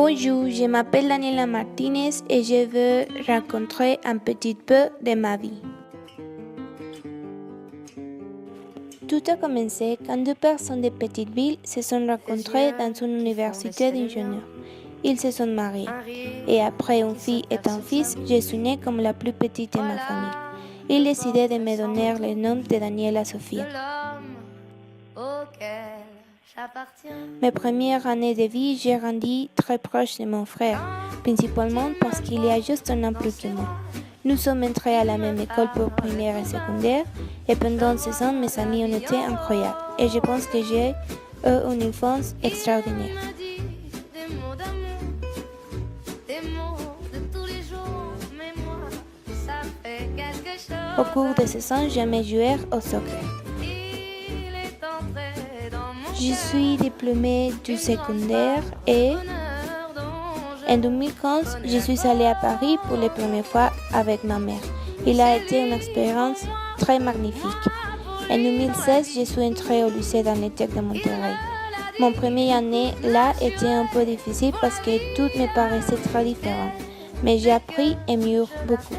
Bonjour, je m'appelle Daniela Martinez et je veux raconter un petit peu de ma vie. Tout a commencé quand deux personnes de petite ville se sont rencontrées dans une université d'ingénieurs. Ils se sont mariés et après une fille et un fils, je suis née comme la plus petite de ma famille. Ils décidaient de me donner le nom de Daniela Sofia. Mes premières années de vie, j'ai grandi très proche de mon frère, principalement parce qu'il y a juste un an plus que moi. Nous sommes entrés à la même école pour primaire et secondaire, et pendant 6 ans, mes amis ont été incroyables, et je pense que j'ai eu une enfance extraordinaire. Au cours de ces ans, j'aimais jouer au soccer. Je suis diplômée du secondaire et en 2015, je suis allée à Paris pour la première fois avec ma mère. Il a été une expérience très magnifique. En 2016, je suis entrée au lycée d'Arnetec de Monterrey. Mon première année là était un peu difficile parce que tout me paraissait très différent, mais j'ai appris et mieux beaucoup.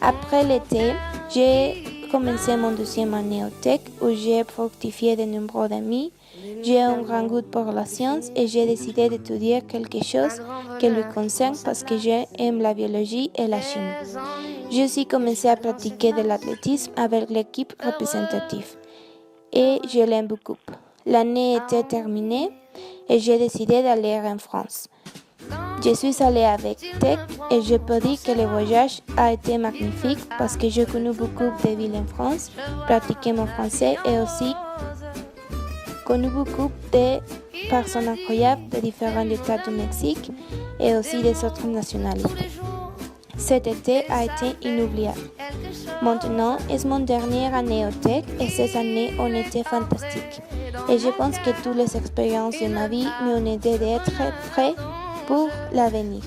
Après l'été, j'ai commencé mon deuxième année au Tech où j'ai fructifié de nombreux amis. J'ai un grand goût pour la science et j'ai décidé d'étudier quelque chose qui lui concerne parce que j'aime la biologie et la chimie. J'ai aussi commencé à pratiquer de l'athlétisme avec l'équipe représentative et je l'aime beaucoup. L'année était terminée et j'ai décidé d'aller en France. Je suis allée avec Tech et je peux dire que le voyage a été magnifique parce que j'ai connu beaucoup de villes en France, pratiqué mon français et aussi connu beaucoup de personnes incroyables de différents États du Mexique et aussi des autres nationalités. Cet été a été inoubliable. Maintenant est mon dernière année au Tech et ces années ont été fantastiques. Et je pense que toutes les expériences de ma vie m'ont aidé d'être prêt pour l'avenir.